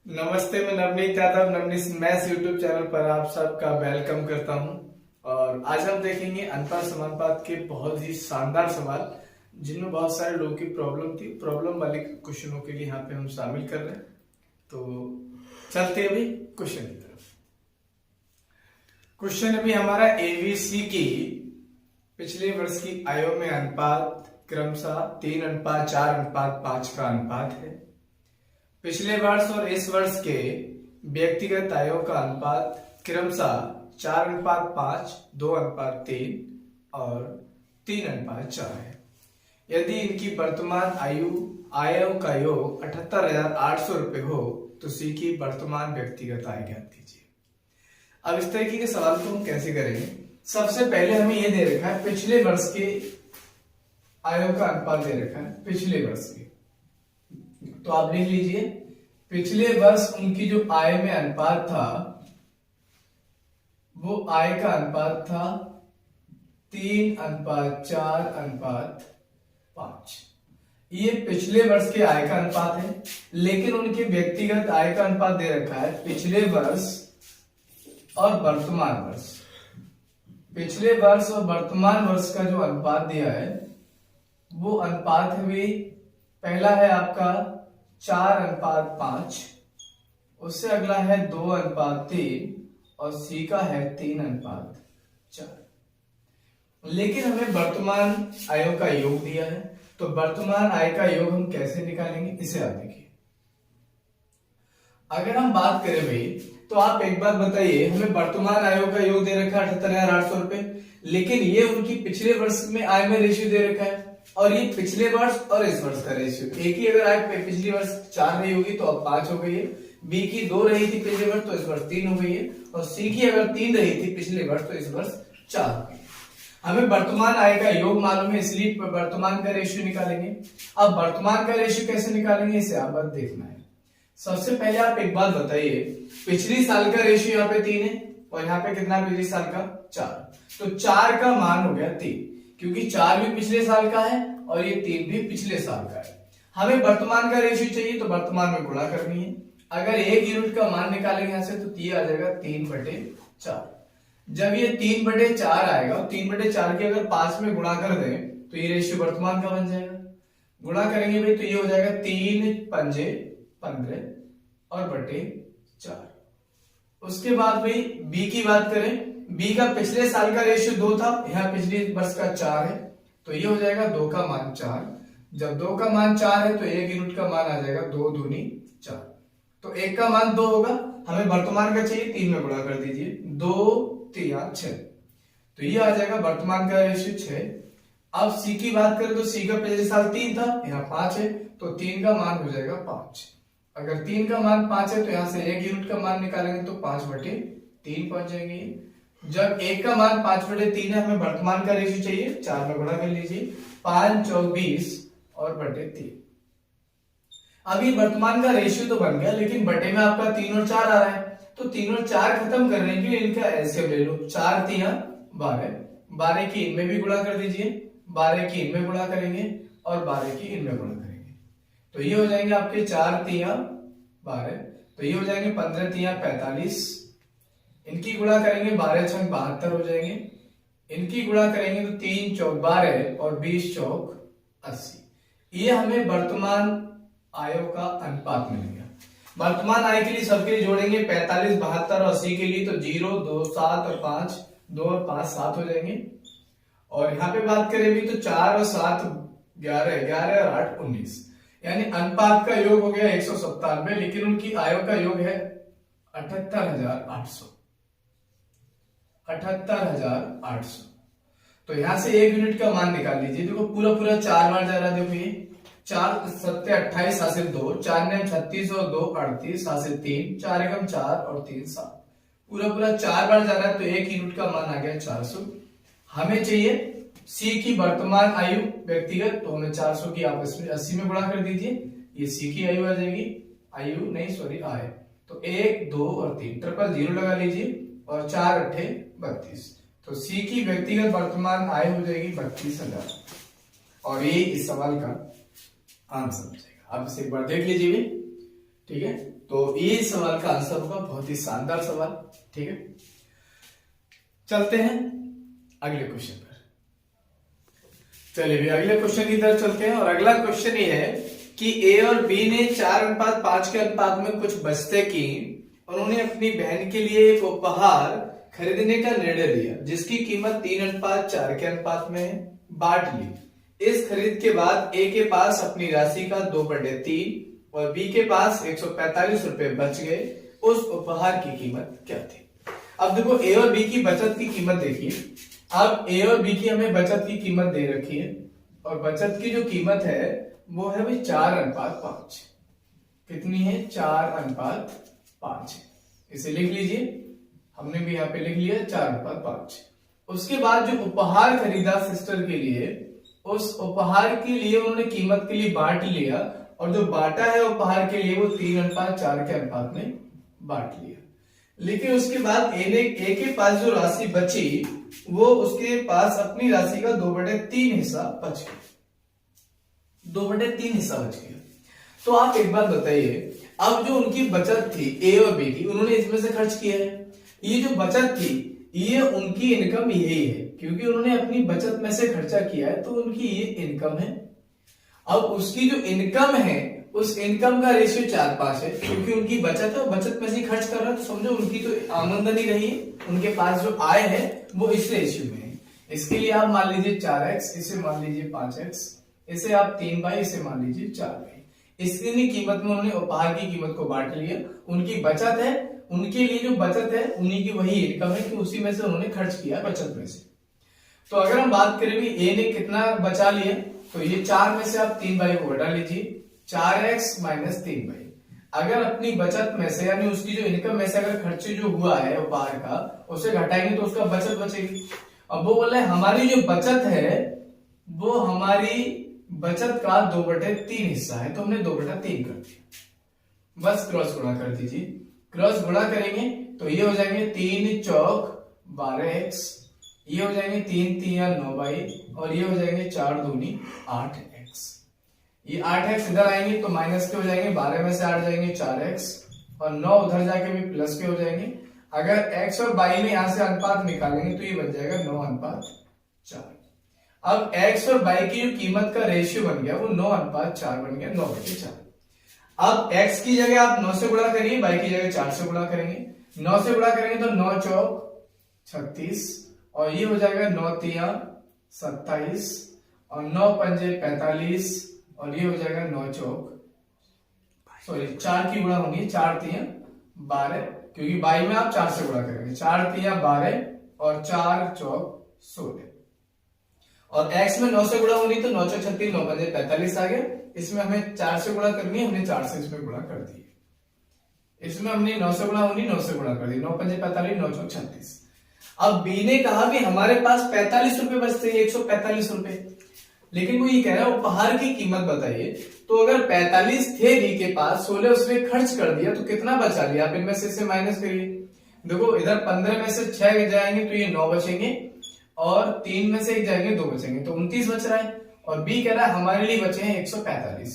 नमस्ते, मैं Navneet Yadav Navneet maths YouTube channel पर आप सबका वेलकम करता हूं। और आज हम देखेंगे अनुपात समानुपात के बहुत ही शानदार सवाल, जिनमें बहुत सारे लोगों की प्रॉब्लम थी। प्रॉब्लम वाले क्वेश्चनों के लिए यहाँ पे हम शामिल कर रहे हैं। तो चलते अभी क्वेश्चन की तरफ। क्वेश्चन अभी हमारा एबीसी की पिछले वर्ष की आयों में अनुपात क्रमशः 3:4:5 का अनुपात है। पिछले वर्ष और इस वर्ष के व्यक्तिगत आयों का अनुपात क्रमशः 4:5, 2:3 और 3:4 है। यदि इनकी वर्तमान आयों का योग 78,800 रुपए हो तो सी की वर्तमान व्यक्तिगत आय ज्ञात कीजिए। अब इस तरीके के सवाल को हम कैसे करेंगे? सबसे पहले हमें यह दे रखा है पिछले वर्ष के आयों का अनुपात दे रखा है पिछले वर्ष के। तो आप लिख लीजिए पिछले वर्ष उनकी जो आय में अनुपात था वो आय का अनुपात था 3:4:5। ये पिछले वर्ष के आय का अनुपात है, लेकिन उनके व्यक्तिगत आय का अनुपात दे रखा है पिछले वर्ष और वर्तमान वर्ष। पिछले वर्ष और वर्तमान वर्ष का जो अनुपात दिया है वो अनुपात है, पहला है आपका 4:5, उससे अगला है 2:3 और सी का है 3:4। लेकिन हमें वर्तमान आयों का योग दिया है, तो वर्तमान आय का योग हम कैसे निकालेंगे इसे आप देखिए। अगर हम बात करें भाई, तो आप एक बात बताइए, हमें वर्तमान आयों का योग दे रखा है 78,800 रुपए, लेकिन ये उनकी पिछले वर्ष में आय में रेशियो दे रखा है, और ये पिछले वर्ष और इस वर्ष का रेशियो। एक ही अगर आय पिछली वर्ष 4 रही होगी तो अब 5 हो गई है, बी की 2 रही थी पिछले वर्ष तो इस वर्ष 3 हो गई है, और सी की अगर 3 रही थी पिछले वर्ष तो इस वर्ष 4 हो गई है। हमें वर्तमान आय का योग मालूम है, इसलिए वर्तमान का रेशियो निकालेंगे। अब वर्तमान का रेशियो कैसे निकालेंगे इसे आप बस देखना है। सबसे पहले आप एक बात बताइए, पिछली साल का रेशियो यहाँ पे 3 है और यहाँ पे कितना पिछले साल का 4, तो 4 का मान हो गया 3, क्योंकि 4 भी पिछले साल का है और ये 3 भी पिछले साल का है। हमें वर्तमान का रेशियो चाहिए तो वर्तमान में गुणा करनी है। अगर 1 यूनिट का मान निकालेंगे यहाँ से तो ये आ जाएगा 3/4। जब ये 3/4 आएगा, 3/4 के अगर 5 में गुणा कर दें तो ये रेशियो वर्तमान का बन जाएगा। गुणा करेंगे भाई तो ये हो जाएगा 3×5 = 15 और बटे 4। उसके बाद भाई बी की बात करें, बी का पिछले साल का रेशियो 2 था, यहाँ पिछले वर्ष का 4 है, तो ये हो जाएगा 2 का मान 4। जब 2 का मान 4 है तो 1 यूनिट का मान आ जाएगा 2 दूनी 4, तो 1 का मान 2 होगा। हमें वर्तमान का चाहिए, 3 में गुणा कर दीजिए, 2×3 = 6, तो ये आ जाएगा वर्तमान का रेशियो 6। अब सी की बात करें तो सी का पिछले साल 3 था, यहाँ 5 है, तो 3 का मान हो जाएगा 5। अगर 3 का मान 5 है तो यहां से 1 यूनिट का मान निकालेंगे तो 5/3 पहुंच जाएंगे। जब 1 का मान 5/3 है, हमें वर्तमान का रेशियो चाहिए, 4 में गुणा कर लीजिए, 5×4 = 20 और बटे 3। अभी वर्तमान का रेशियो तो बन गया, लेकिन बटे में आपका 3 और 4 आ रहा है, तो 3 और 4 खत्म करने के लिए इनका एलसीएम ले लो। 4×3 = 12, 12 की इनमें भी गुणा कर दीजिए, 12 की इनमें गुणा करेंगे और 12 की इनमें गुणा करेंगे, तो ये हो जाएंगे आपके 4×3 = 12, तो ये हो जाएंगे 15×3 = 45। इनकी गुणा करेंगे 12×6 = 72 हो जाएंगे। इनकी गुणा करेंगे तो 3×4 = 12 और 20×4 = 80। ये हमें वर्तमान आयों का अनुपात मिल गया। वर्तमान आय के लिए सबके लिए जोड़ेंगे 45, 72 और 80 के लिए, तो 0, 2, 7 और 5, 2 और 5 7 हो जाएंगे। और यहाँ पे बात करें भी तो 4 और 7 11, 11 और 8 19, यानी अनुपात का योग हो गया 197, लेकिन उनकी आयों का योग है 78,800। 78,800, तो यहां से 1 यूनिट का मान निकाल लीजिए। देखो पूरा 4 बार जा रहा है, देखो ये 4×7 = 28, 2, 4×9 = 36 और 2 = 38, 3, 4×1 = 4 और 3 = 7, पूरा 4 बार जा रहा है, तो 1 यूनिट का मान आ गया 400। हमें चाहिए सी की वर्तमान आयु व्यक्तिगत, तो हमें 400 की आपस में 80 में गुणा कर दीजिए, ये सी की आयु आ जाएगी, आय, तो 1, 2 और 3, 000 लगा लीजिए और 4×8 = 32, तो सी की व्यक्तिगत वर्तमान आय हो जाएगी 32,000। और ये इस सवाल का आंसर हो जाएगा। आप इसे एक बार देख लीजिए। ठीक है, तो ये सवाल का आंसर होगा, बहुत ही शानदार सवाल। ठीक है, चलते हैं अगले क्वेश्चन पर। चलिए भी अगले क्वेश्चन की तरफ चलते हैं, और अगला क्वेश्चन ये है कि ए और बी ने 4:5 के अनुपात में कुछ बचतें की। उन्होंने अपनी बहन के लिए एक उपहार खरीदने का निर्णय लिया जिसकी कीमत 3:4 के अनुपात में बांट ली। इस खरीद के बाद ए के पास अपनी राशि का 2/3 और बी के पास 145 रुपए बच गए। उस उपहार की कीमत क्या थी? अब देखो ए और बी की बचत की कीमत देखिए। अब ए और बी की हमें बचत की कीमत दे रखी है, और बचत की जो कीमत है वो है भाई 4:5। कितनी है? 4:5। इसे लिख लीजिए, हमने भी यहाँ पे लिख लिया 4:5। उसके बाद जो उपहार खरीदा सिस्टर के लिए, उस उपहार के लिए उन्होंने कीमत के लिए बांट लिया, और जो बांटा है उपहार के लिए वो 3:4 के अनुपात में बांट लिया। लेकिन उसके बाद ए के पास जो राशि बची वो उसके पास अपनी राशि का 2/3 हिस्सा बच गया। 2/3 हिस्सा बच गया। तो आप एक बात बताइए, अब जो उनकी बचत थी ए और बी की, उन्होंने इसमें से खर्च किया है। ये जो बचत थी ये उनकी इनकम यही है, क्योंकि उन्होंने अपनी बचत में से खर्चा किया है, तो उनकी ये इनकम है। अब उसकी जो इनकम है उस इनकम का रेशियो 4:5 है, क्योंकि उनकी बचत है, बचत में से खर्च कर रहा है, तो समझो उनकी तो आमदनी रही है, उनके पास जो आय है वो इस रेशियो में है। इसके लिए आप मान लीजिए 4x, इसे मान लीजिए 5x, इसे आप 3/, इसे मान लीजिए 4/। इसकी कीमत में उन्होंने उपहार की कीमत को बांट लिया। उनकी बचत है, उनके लिए जो बचत है उन्हीं की वही इनकम है कि उसी में से उन्होंने खर्च किया बचत में से। तो अगर हम बात करें भी ए ने कितना बचा लिया, तो ये 4 में से आप 3/, को घटा लीजिए, 4x - 3/। अगर अपनी बचत में से यानी उसकी जो इनकम में से अगर खर्चे जो हुआ है उपहार का उसे घटाएंगे तो उसका बचत बचेगी। अब वो बोला हमारी जो बचत है वो हमारी बचत का 2/3 हिस्सा है, तो हमने 2/3 कर दिया। बस क्रॉस गुणा कर दीजिए। क्रॉस गुणा करेंगे तो ये हो जाएंगे 3 चौक 12x, ये हो जाएंगे 3 तिया 9/, और ये हो जाएंगे 4 दूनी 8x। ये 8x इधर आएंगे तो माइनस के हो जाएंगे, 12 में से 8 जाएंगे 4x, और 9 उधर जाके भी प्लस के हो जाएंगे। अगर x और y में यहां से अनुपात निकालेंगे तो ये बन जाएगा 9:4। अब x और y की जो कीमत का रेशियो बन गया वो 9:4 बन गया, 9/4। अब x की जगह आप 9 से गुणा करिए, y की जगह 4 से गुणा करेंगे। 9 से गुणा करेंगे तो 9 चौक 36, और ये हो जाएगा 9 तिया 27, और 9 पंजे 45, और ये हो जाएगा 9 चौक 4 की गुणा होगी, 4 तिया 12, क्योंकि y में आप 4 से गुणा करेंगे। 4 तिया 12 और 4 चौक 16, और x में 9 से गुणा होगी तो 9 चौक 36, 9 पंजे 45 आ गया। इसमें हमें 4 से गुणा करनी है, हमने 4 से इसमें गुणा कर दी। इसमें हमने 9 से गुणा होगी, 9 से गुणा कर दी, 9 पंजे 45, 9 चौक 36। अब बी ने कहा भी हमारे पास 45 रुपए बचते हैं, 145 रुपए, लेकिन वो ये कह रहा है उपहार की कीमत बताइए। तो अगर 45 थे बी के पास, 16 उसने खर्च कर दिया, तो कितना बचा लिया? आप इनमें से माइनस करिए। देखो इधर 15 में से 6 जाएंगे तो ये 9 बचेंगे, और 3 में से 1 जाएंगे 2 बचेंगे, तो 29 बच रहा है। और बी कह रहा है हमारे लिए बचे हैं 145,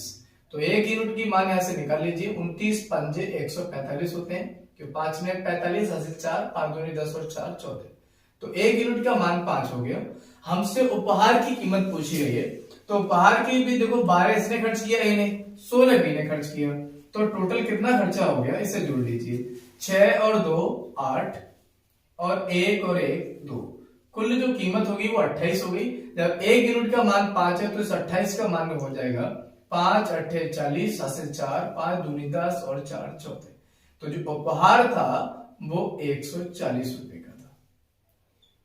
तो 1 यूनिट की मान यहां से निकाल लीजिए। 29 पंजे 145 होते हैं, क्यों 5 में 45, 4 5 दूनी 10 और 4 14, तो 1 यूनिट का मान 5 हो गया। हमसे उपहार की कीमत पूछी गई है, तो उपहार की भी देखो 12 इसने खर्च किया, इन्हें 16 बी ने खर्च किया, तो टोटल कितना खर्चा हो गया इसे जोड़ लीजिए। 6 और 2 8, और 1 और 1 2, कुल जो कीमत होगी वो 28 होगी। जब 1 यूनिट का मान 5 है तो इस 28 का मान हो जाएगा 5 8 40, 4 5 दूनी 10 और 4 14, तो जो उपहार था वो 140 रुपए का था।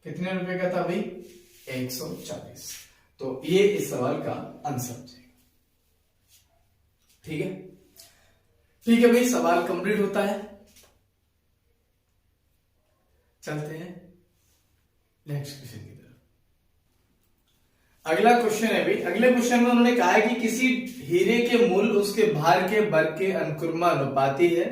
कितने रुपए का था भाई? 140। तो ये इस सवाल का आंसर हो जाएगा। ठीक है, ठीक है भाई, सवाल कंप्लीट होता है। चलते हैं नेक्स्ट क्वेश्चन की तरफ। अगला क्वेश्चन है भाई, अगले क्वेश्चन में उन्होंने कहा है कि किसी हीरे के मूल्य उसके भार के वर्ग के अनुक्रमानुपाती है,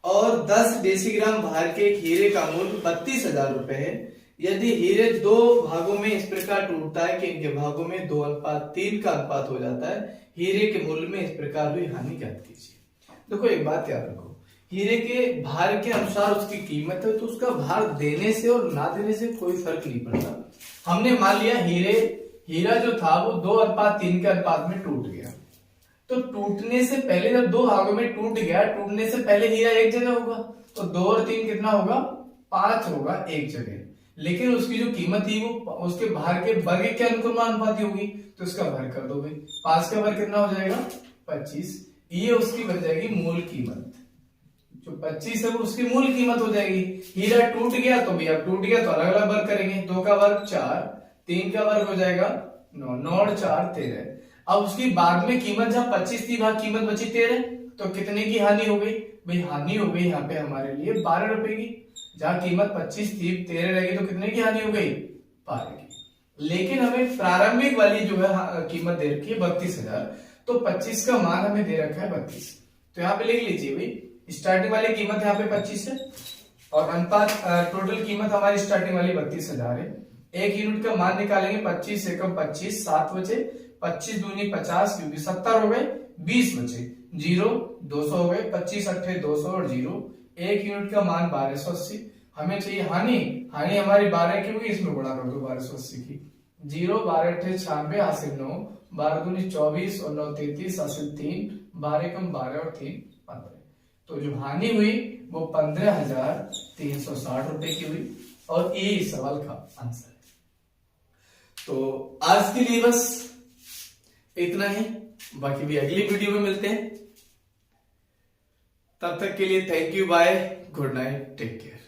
और 10 डेसीग्राम भार के एक हीरे का मूल्य 32,000 रुपए है। यदि हीरे 2 भागों में इस प्रकार टूटता है कि इनके भागों में 2:3 का अनुपात हो जाता है, हीरे के मूल्य में इस प्रकार हुई हानि ज्ञात कीजिए। देखो एक बात याद रखो, हीरे के भार के अनुसार उसकी कीमत है, तो उसका भार देने से और ना देने से कोई फर्क नहीं पड़ता। हमने मान लिया हीरा जो था वो 2:3 के अनुपात में टूट गया, तो टूटने से पहले जब 2 भागों में टूट गया, टूटने से पहले हीरा एक जगह होगा, तो 2 और 3 कितना होगा, 5 होगा एक जगह। लेकिन उसकी जो कीमत थी वो उसके भार के वर्ग के अनुपाती होगी, तो इसका वर्ग कर दो भाई, 5 का वर्ग कितना हो जाएगा, 25। ये उसकी बन जाएगी मूल कीमत, जो 25 है वो उसकी मूल कीमत हो जाएगी। हीरा टूट गया तो भी अब टूट गया तो अलग अलग वर्ग करेंगे, 2 का वर्ग 4, 3 का वर्ग हो जाएगा 9, 9 और 4 13। अब उसकी बाद में कीमत जहां 25 थी वहां कीमत बची 13, तो कितने की हानि हो गई भाई, हानि हो गई यहाँ पे हमारे लिए 12 रुपए की। जहां कीमत 25 थी 13 रह गई, तो कितने की हानि हो गई, 12 की। लेकिन हमें प्रारंभिक वाली जो है कीमत दे रखी है 32,000, तो 25 का मान हमें दे रखा है 32, तो यहाँ पे लिख लीजिए भाई स्टार्टिंग वाली कीमत यहाँ पे 25 है और अनुपात टोटल कीमत हमारी स्टार्टिंग वाली 32,000 है। एक यूनिट का मान निकालेंगे, 25 एकम 25, 7 बचे, 25 दूनी 50 क्योंकि 70 हो गए, 20 बचे, 0 200 हो गए, 25 अट्ठे 200 और 0, एक यूनिट का मान 1280। हमें चाहिए हानि हमारी 12 की होगी, इसमें गुणा कर दो 1280 की, 0 12 अट्ठे 96 हासिल 9, 12 दूनी 24 और 9 33 हासिल 3, 12 कम 12 और 3 15। तो जो हानि हुई वो 15,360 रुपए की हुई और ये इस सवाल का आंसर है। तो आज के लिए बस इतना ही, बाकी भी अगली वीडियो में मिलते हैं। तब तक के लिए thank you, bye, good night, take care.